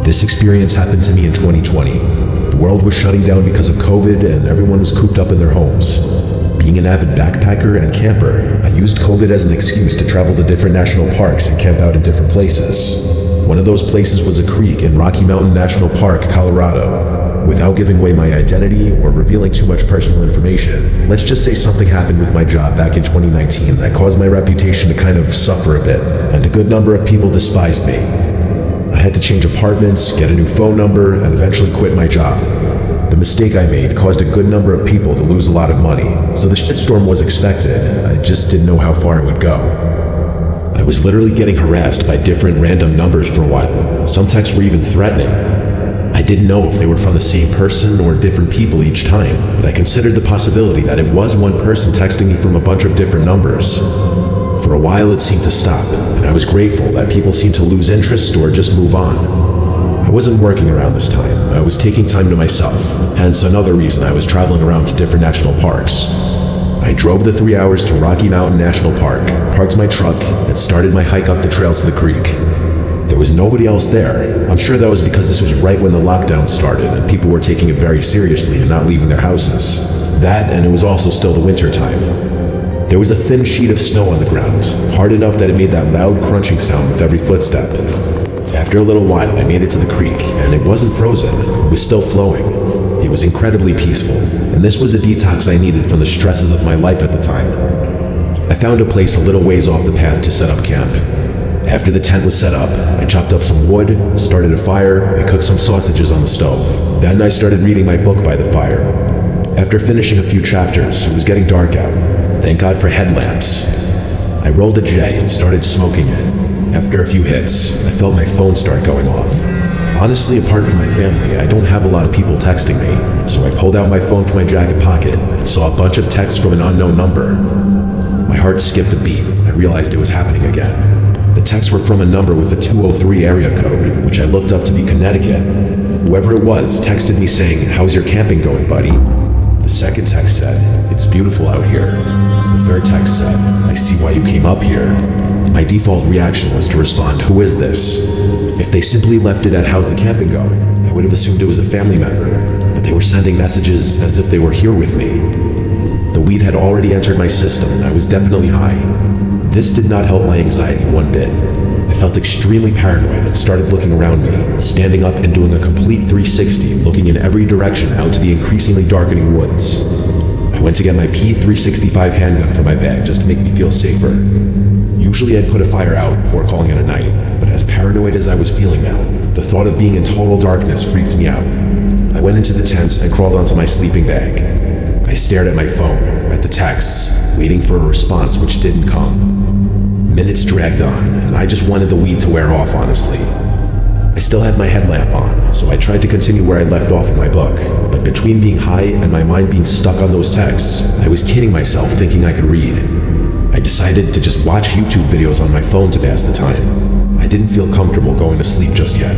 This experience happened to me in 2020. The world was shutting down because of COVID and everyone was cooped up in their homes. Being an avid backpacker and camper, I used COVID as an excuse to travel to different national parks and camp out in different places. One of those places was a creek in Rocky Mountain National Park, Colorado. Without giving away my identity or revealing too much personal information, let's just say something happened with my job back in 2019 that caused my reputation to kind of suffer a bit, and a good number of people despised me. I had to change apartments, get a new phone number, and eventually quit my job. The mistake I made caused a good number of people to lose a lot of money, so the shitstorm was expected. I just didn't know how far it would go. I was literally getting harassed by different random numbers for a while. Some texts were even threatening. I didn't know if they were from the same person or different people each time, but I considered the possibility that it was one person texting me from a bunch of different numbers. For a while it seemed to stop, and I was grateful that people seemed to lose interest or just move on. I wasn't working around this time. I was taking time to myself, hence another reason I was traveling around to different national parks. I drove the 3 hours to Rocky Mountain National Park, parked my truck, and started my hike up the trail to the creek. There was nobody else there. I'm sure that was because this was right when the lockdown started and people were taking it very seriously and not leaving their houses. That, and it was also still the winter time. There was a thin sheet of snow on the ground, hard enough that it made that loud crunching sound with every footstep. After a little while, I made it to the creek, and it wasn't frozen. It was still flowing. It was incredibly peaceful, and this was a detox I needed from the stresses of my life at the time. I found a place a little ways off the path to set up camp. After the tent was set up, I chopped up some wood, started a fire, and cooked some sausages on the stove. Then I started reading my book by the fire. After finishing a few chapters, it was getting dark out. Thank God for headlamps. I rolled a J and started smoking it. After a few hits, I felt my phone start going off. Honestly, apart from my family, I don't have a lot of people texting me, so I pulled out my phone from my jacket pocket and saw a bunch of texts from an unknown number. My heart skipped a beat. I realized it was happening again. The texts were from a number with a 203 area code, which I looked up to be Connecticut. Whoever it was texted me saying, "How's your camping going, buddy?" The second text said, "It's beautiful out here." The third text said, "I see why you came up here." My default reaction was to respond, "Who is this?" If they simply left it at "How's the camping going?" I would have assumed it was a family member, but they were sending messages as if they were here with me. The weed had already entered my system and I was definitely high. This did not help my anxiety one bit. I felt extremely paranoid and started looking around me, standing up and doing a complete 360, looking in every direction out to the increasingly darkening woods. I went to get my P365 handgun from my bag just to make me feel safer. Usually I'd put a fire out before calling it a night, but as paranoid as I was feeling now, the thought of being in total darkness freaked me out. I went into the tent and crawled onto my sleeping bag. I stared at my phone, at the texts, waiting for a response which didn't come. Minutes dragged on, and I just wanted the weed to wear off, honestly. I still had my headlamp on, so I tried to continue where I left off in my book, but between being high and my mind being stuck on those texts, I was kidding myself thinking I could read. I decided to just watch YouTube videos on my phone to pass the time. I didn't feel comfortable going to sleep just yet.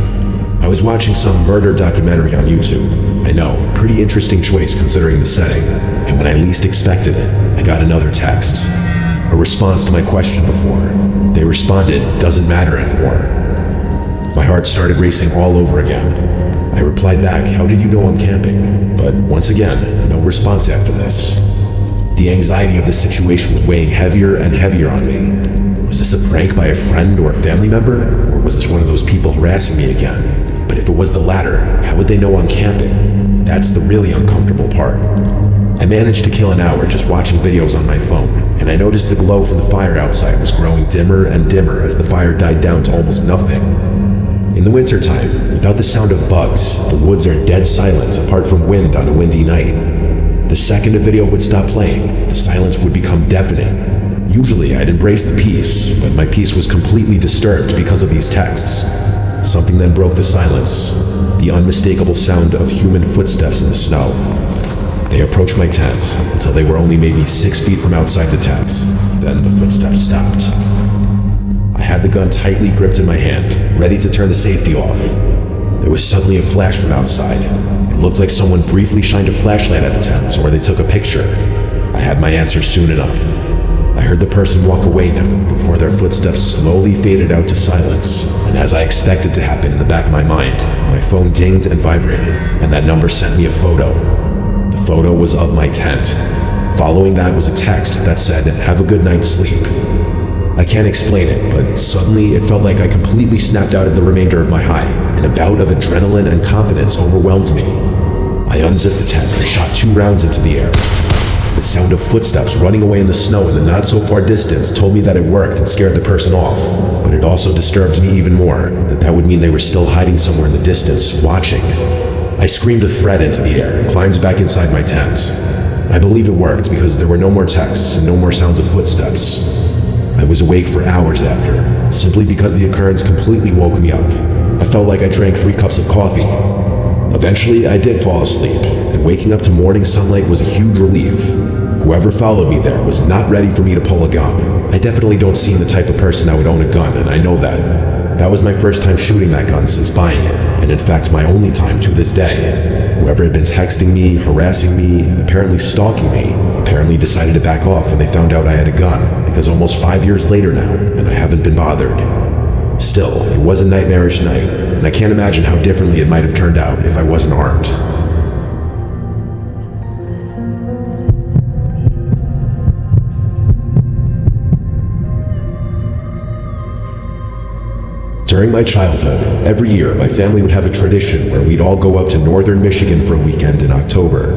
I was watching some murder documentary on YouTube. I know, pretty interesting choice considering the setting, and when I least expected it, I got another text. A response to my question before. They responded, "Doesn't matter anymore." My heart started racing all over again. I replied back, "How did you know I'm camping?" But once again, no response after this. The anxiety of the situation was weighing heavier and heavier on me. Was this a prank by a friend or a family member? Or was this one of those people harassing me again? But if it was the latter, how would they know I'm camping? That's the really uncomfortable part. I managed to kill an hour just watching videos on my phone, and I noticed the glow from the fire outside was growing dimmer and dimmer as the fire died down to almost nothing. In the wintertime, without the sound of bugs, the woods are dead silent apart from wind on a windy night. The second a video would stop playing, the silence would become deafening. Usually I'd embrace the peace, but my peace was completely disturbed because of these texts. Something then broke the silence, the unmistakable sound of human footsteps in the snow. They approached my tent until they were only maybe 6 feet from outside the tent. Then the footsteps stopped. I had the gun tightly gripped in my hand, ready to turn the safety off. There was suddenly a flash from outside. It looked like someone briefly shined a flashlight at the tent, or they took a picture. I had my answer soon enough. I heard the person walk away now before their footsteps slowly faded out to silence. And as I expected to happen in the back of my mind, my phone dinged and vibrated, and that number sent me a photo. The photo was of my tent. Following that was a text that said, "Have a good night's sleep." I can't explain it, but suddenly it felt like I completely snapped out of the remainder of my high, and a bout of adrenaline and confidence overwhelmed me. I unzipped the tent and shot 2 rounds into the air. The sound of footsteps running away in the snow in the not-so-far distance told me that it worked and scared the person off, but it also disturbed me even more, that would mean they were still hiding somewhere in the distance, watching. I screamed a threat into the air and climbed back inside my tent. I believe it worked because there were no more texts and no more sounds of footsteps. I was awake for hours after, simply because the occurrence completely woke me up. I felt like I drank 3 cups of coffee. Eventually, I did fall asleep, and waking up to morning sunlight was a huge relief. Whoever followed me there was not ready for me to pull a gun. I definitely don't seem the type of person that would own a gun, and I know that. That was my first time shooting that gun since buying it, and in fact my only time to this day. Whoever had been texting me, harassing me, and apparently stalking me, apparently decided to back off when they found out I had a gun, because almost 5 years later now, and I haven't been bothered. Still, it was a nightmarish night, and I can't imagine how differently it might have turned out if I wasn't armed. During my childhood, every year my family would have a tradition where we'd all go up to northern Michigan for a weekend in October.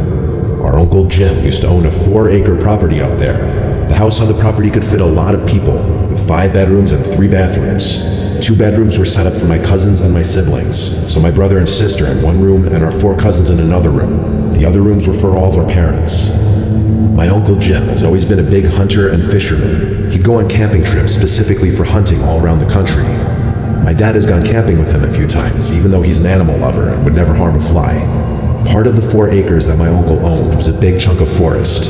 Our Uncle Jim used to own a 4-acre property up there. The house on the property could fit a lot of people, with 5 bedrooms and 3 bathrooms. 2 bedrooms were set up for my cousins and my siblings, so my brother and sister in one room and our 4 cousins in another room. The other rooms were for all of our parents. My Uncle Jim has always been a big hunter and fisherman. He'd go on camping trips specifically for hunting all around the country. My dad has gone camping with him a few times, even though he's an animal lover and would never harm a fly. Part of the 4 acres that my uncle owned was a big chunk of forest.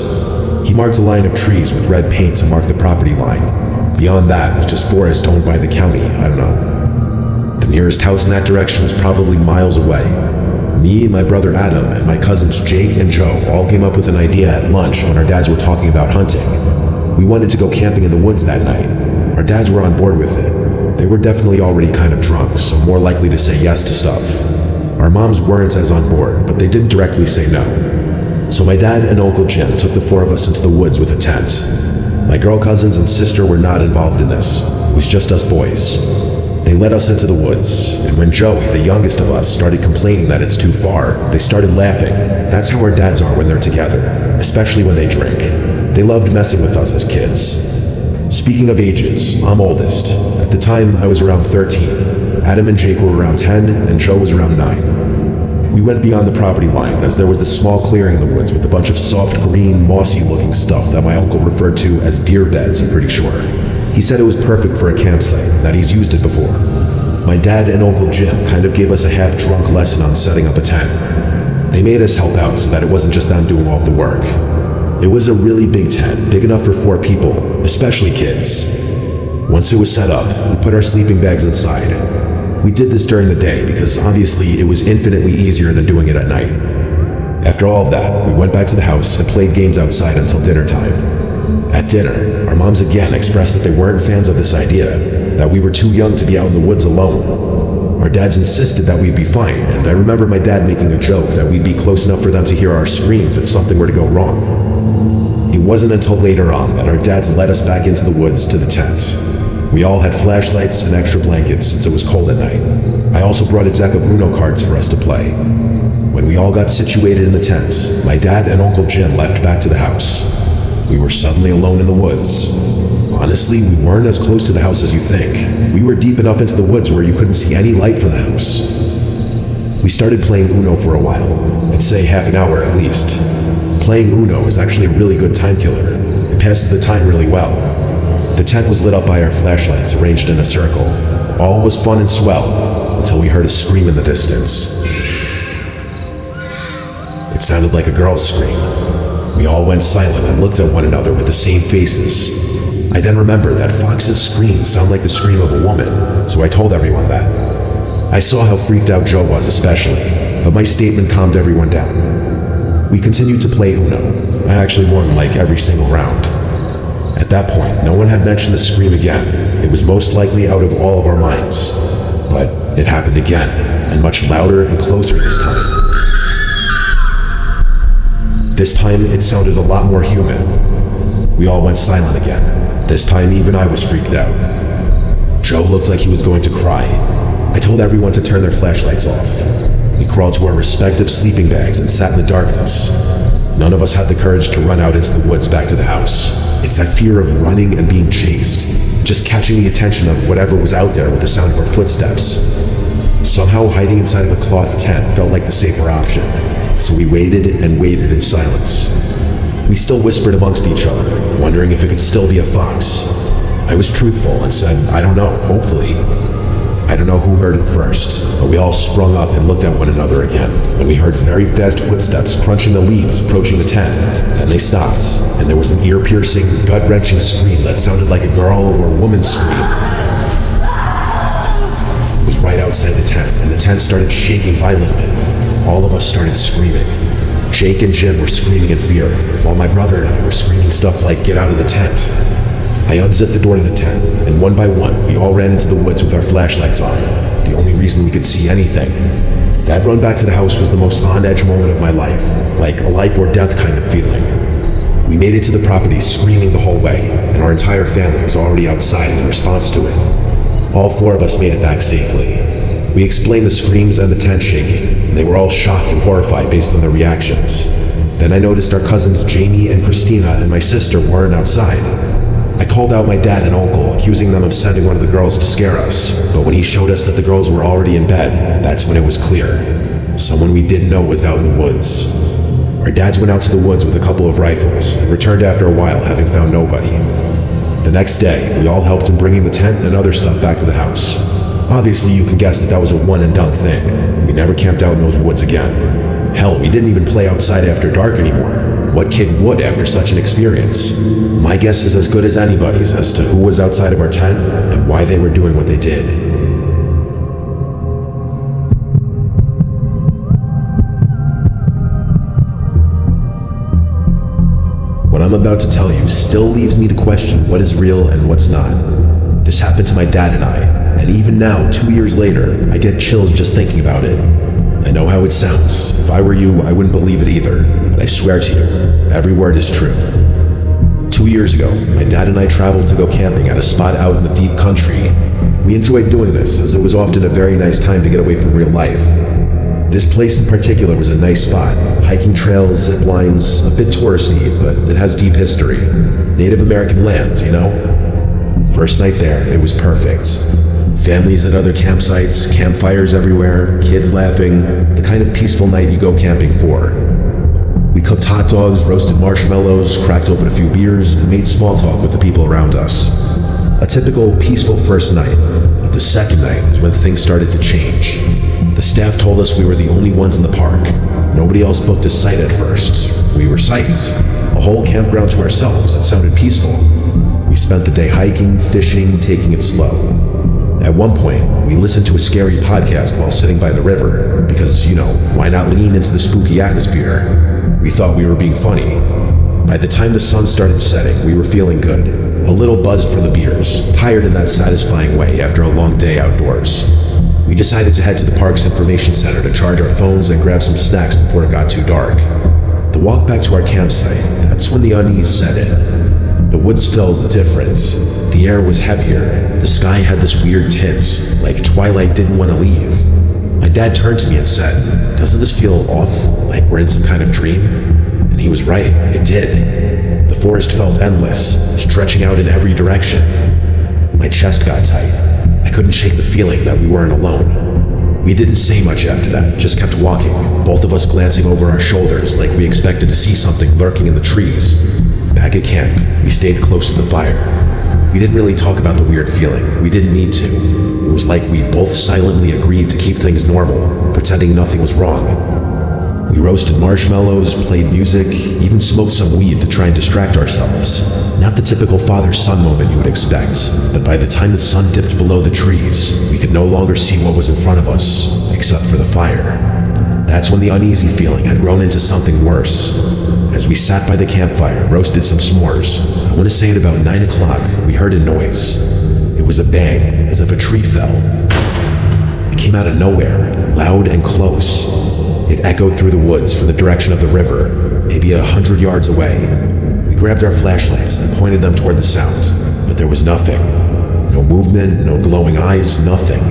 He marked a line of trees with red paint to mark the property line. Beyond that was just forest owned by the county, I don't know. The nearest house in that direction was probably miles away. Me, my brother Adam, and my cousins Jake and Joe all came up with an idea at lunch when our dads were talking about hunting. We wanted to go camping in the woods that night. Our dads were on board with it. They were definitely already kind of drunk, so more likely to say yes to stuff. Our moms weren't as on board, but they didn't directly say no. So my dad and Uncle Jim took the 4 of us into the woods with a tent. My girl cousins and sister were not involved in this. It was just us boys. They led us into the woods, and when Joey, the youngest of us, started complaining that it's too far, they started laughing. That's how our dads are when they're together, especially when they drink. They loved messing with us as kids. Speaking of ages, I'm oldest. At the time, I was around 13. Adam and Jake were around 10, and Joe was around 9. We went beyond the property line as there was this small clearing in the woods with a bunch of soft green, mossy-looking stuff that my uncle referred to as deer beds, I'm pretty sure. He said it was perfect for a campsite, that he's used it before. My dad and Uncle Jim kind of gave us a half-drunk lesson on setting up a tent. They made us help out so that it wasn't just them doing all the work. It was a really big tent, big enough for 4 people, especially kids. Once it was set up, we put our sleeping bags inside. We did this during the day because obviously it was infinitely easier than doing it at night. After all of that, we went back to the house and played games outside until dinner time. At dinner, our moms again expressed that they weren't fans of this idea, that we were too young to be out in the woods alone. Our dads insisted that we'd be fine, and I remember my dad making a joke that we'd be close enough for them to hear our screams if something were to go wrong. It wasn't until later on that our dads led us back into the woods to the tent. We all had flashlights and extra blankets since it was cold at night. I also brought a deck of Uno cards for us to play. When we all got situated in the tent, my dad and Uncle Jim left back to the house. We were suddenly alone in the woods. Honestly, we weren't as close to the house as you think. We were deep enough into the woods where you couldn't see any light from the house. We started playing Uno for a while. I'd say half an hour at least. Playing Uno is actually a really good time killer. It passes the time really well. The tent was lit up by our flashlights arranged in a circle. All was fun and swell until we heard a scream in the distance. It sounded like a girl's scream. We all went silent and looked at one another with the same faces. I then remembered that foxes' screams sound like the scream of a woman, so I told everyone that. I saw how freaked out Joe was especially, but my statement calmed everyone down. We continued to play Uno. I actually won like every single round. At that point, no one had mentioned the scream again. It was most likely out of all of our minds. But it happened again, and much louder and closer this time. This time, it sounded a lot more human. We all went silent again. This time, even I was freaked out. Joe looked like he was going to cry. I told everyone to turn their flashlights off. We crawled to our respective sleeping bags and sat in the darkness. None of us had the courage to run out into the woods back to the house. It's that fear of running and being chased, just catching the attention of whatever was out there with the sound of our footsteps. Somehow hiding inside of a cloth tent felt like the safer option, so we waited and waited in silence. We still whispered amongst each other, wondering if it could still be a fox. I was truthful and said, I don't know, hopefully. I don't know who heard it first, but we all sprung up and looked at one another again when we heard very fast footsteps crunching the leaves approaching the tent. Then they stopped, and there was an ear-piercing, gut-wrenching scream that sounded like a girl or a woman's scream. It was right outside the tent, and the tent started shaking violently. All of us started screaming. Jake and Jim were screaming in fear, while my brother and I were screaming stuff like, "Get out of the tent." I unzipped the door to the tent, and one by one, we all ran into the woods with our flashlights on, the only reason we could see anything. That run back to the house was the most on-edge moment of my life, like a life or death kind of feeling. We made it to the property screaming the whole way, and our entire family was already outside in response to it. All four of us made it back safely. We explained the screams and the tent shaking, and they were all shocked and horrified based on their reactions. Then I noticed our cousins Jamie and Christina and my sister weren't outside. I called out my dad and uncle, accusing them of sending one of the girls to scare us, but when he showed us that the girls were already in bed, that's when it was clear. Someone we didn't know was out in the woods. Our dads went out to the woods with a couple of rifles, and returned after a while, having found nobody. The next day, we all helped in bringing the tent and other stuff back to the house. Obviously, you can guess that was a one-and-done thing. We never camped out in those woods again. Hell, we didn't even play outside after dark anymore. What kid would after such an experience? My guess is as good as anybody's as to who was outside of our tent and why they were doing what they did. What I'm about to tell you still leaves me to question what is real and what's not. This happened to my dad and I, and even now, 2 years later, I get chills just thinking about it. I know how it sounds. If I were you, I wouldn't believe it either, but I swear to you, every word is true. 2 years ago, my dad and I traveled to go camping at a spot out in the deep country. We enjoyed doing this, as it was often a very nice time to get away from real life. This place in particular was a nice spot. Hiking trails, zip lines, a bit touristy, but it has deep history. Native American lands, you know? First night there, it was perfect. Families at other campsites, campfires everywhere, kids laughing, the kind of peaceful night you go camping for. We cooked hot dogs, roasted marshmallows, cracked open a few beers, and made small talk with the people around us. A typical peaceful first night, but the second night is when things started to change. The staff told us we were the only ones in the park. Nobody else booked a site at first. We were psyched. A whole campground to ourselves. It sounded peaceful. We spent the day hiking, fishing, taking it slow. At one point, we listened to a scary podcast while sitting by the river, because, you know, why not lean into the spooky atmosphere? We thought we were being funny. By the time the sun started setting, we were feeling good. A little buzzed from the beers, tired in that satisfying way after a long day outdoors. We decided to head to the park's information center to charge our phones and grab some snacks before it got too dark. The walk back to our campsite, that's when the unease set in. The woods felt different. The air was heavier. The sky had this weird tint, like twilight didn't want to leave. My dad turned to me and said, "Doesn't this feel off, like we're in some kind of dream?" And he was right, it did. The forest felt endless, stretching out in every direction. My chest got tight. I couldn't shake the feeling that we weren't alone. We didn't say much after that, just kept walking, both of us glancing over our shoulders like we expected to see something lurking in the trees. Back at camp, we stayed close to the fire. We didn't really talk about the weird feeling. We didn't need to. It was like we both silently agreed to keep things normal, pretending nothing was wrong. We roasted marshmallows, played music, even smoked some weed to try and distract ourselves. Not the typical father-son moment you would expect, but by the time the sun dipped below the trees, we could no longer see what was in front of us, except for the fire. That's when the uneasy feeling had grown into something worse. As we sat by the campfire and roasted some s'mores, I want to say at about 9 o'clock, we heard a noise. It was a bang, as if a tree fell. It came out of nowhere, loud and close. It echoed through the woods from the direction of the river, maybe 100 yards away. We grabbed our flashlights and pointed them toward the sound, but there was nothing. No movement, no glowing eyes, nothing.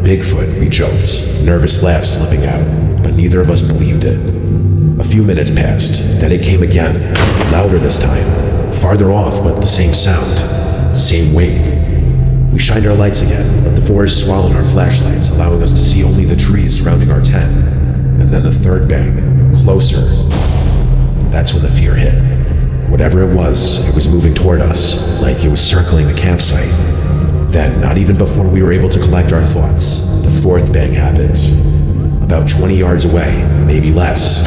Bigfoot, we joked, nervous laughs slipping out, but neither of us believed it. A few minutes passed, then it came again, louder this time, farther off but the same sound, same weight. We shined our lights again, but the forest swallowed our flashlights, allowing us to see only the trees surrounding our tent. And then the third bang, closer. That's when the fear hit. Whatever it was moving toward us, like it was circling the campsite. Then, not even before we were able to collect our thoughts, the fourth bang happened. About 20 yards away, maybe less.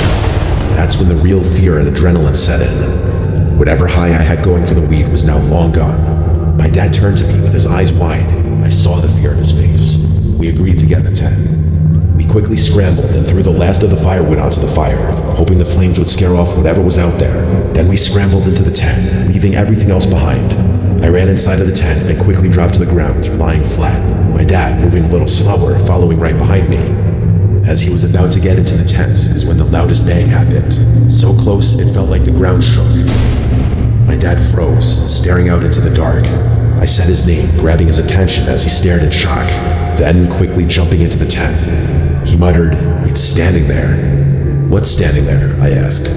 That's when the real fear and adrenaline set in. Whatever high I had going for the weed was now long gone. My dad turned to me with his eyes wide. I saw the fear in his face. We agreed to get in the tent. We quickly scrambled and threw the last of the firewood onto the fire, hoping the flames would scare off whatever was out there. Then we scrambled into the tent, leaving everything else behind. I ran inside of the tent and quickly dropped to the ground, lying flat. My dad, moving a little slower, following right behind me. As he was about to get into the tent is when the loudest bang happened. So close, it felt like the ground shook. My dad froze, staring out into the dark. I said his name, grabbing his attention as he stared in shock, then quickly jumping into the tent. He muttered, "It's standing there." "What's standing there?" I asked.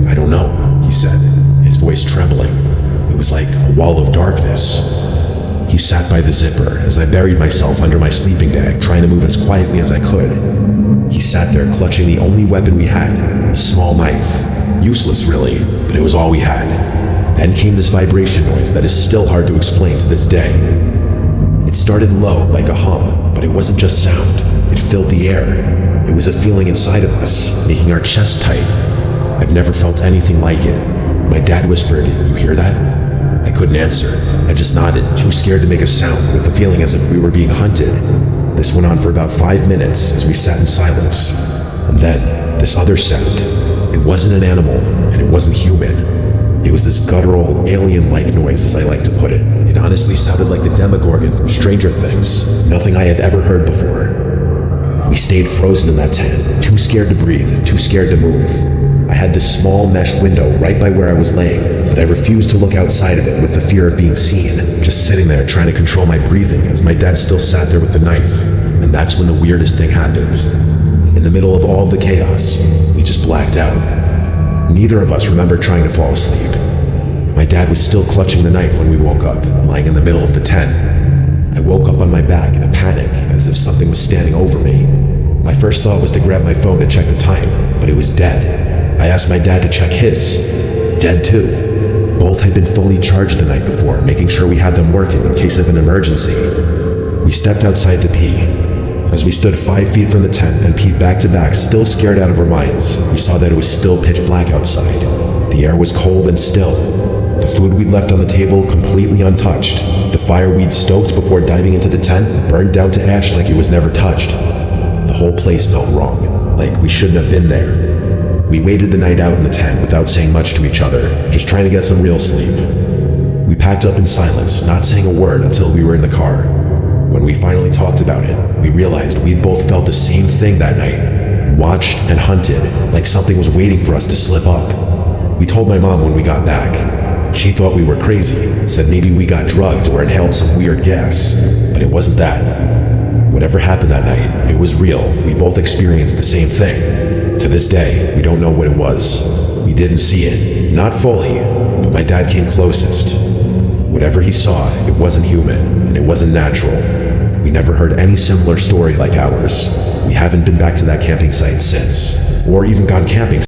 "I don't know," he said, his voice trembling. It was like a wall of darkness. He sat by the zipper as I buried myself under my sleeping bag, trying to move as quietly as I could. He sat there clutching the only weapon we had, a small knife. Useless really, but it was all we had. Then came this vibration noise that is still hard to explain to this day. It started low, like a hum, but it wasn't just sound. It filled the air. It was a feeling inside of us, making our chest tight. I've never felt anything like it. My dad whispered, "You hear that?" I couldn't answer. I just nodded, too scared to make a sound, with the feeling as if we were being hunted. This went on for about 5 minutes as we sat in silence. And then, this other sound. It wasn't an animal, and it wasn't human. It was this guttural, alien-like noise, as I like to put it. It honestly sounded like the Demogorgon from Stranger Things. Nothing I had ever heard before. We stayed frozen in that tent, too scared to breathe, too scared to move. I had this small mesh window right by where I was laying, but I refused to look outside of it with the fear of being seen, just sitting there trying to control my breathing as my dad still sat there with the knife. And that's when the weirdest thing happened. In the middle of all the chaos, we just blacked out. Neither of us remembered trying to fall asleep. My dad was still clutching the knife when we woke up, lying in the middle of the tent. I woke up on my back in a panic, as if something was standing over me. My first thought was to grab my phone to check the time, but it was dead. I asked my dad to check his. Dead too. Both had been fully charged the night before, making sure we had them working in case of an emergency. We stepped outside to pee. As we stood 5 feet from the tent and peed back to back, still scared out of our minds, we saw that it was still pitch black outside. The air was cold and still. The food we'd left on the table completely untouched. The fire we'd stoked before diving into the tent burned down to ash like it was never touched. The whole place felt wrong, like we shouldn't have been there. We waited the night out in the tent without saying much to each other, just trying to get some real sleep. We packed up in silence, not saying a word until we were in the car. When we finally talked about it, we realized we'd both felt the same thing that night. Watched and hunted, like something was waiting for us to slip up. We told my mom when we got back. She thought we were crazy, said maybe we got drugged or inhaled some weird gas, but it wasn't that. Whatever happened that night, it was real. We both experienced the same thing. To this day, we don't know what it was. We didn't see it, not fully, but my dad came closest. Whatever he saw, it wasn't human, and it wasn't natural. We never heard any similar story like ours. We haven't been back to that camping site since, or even gone camping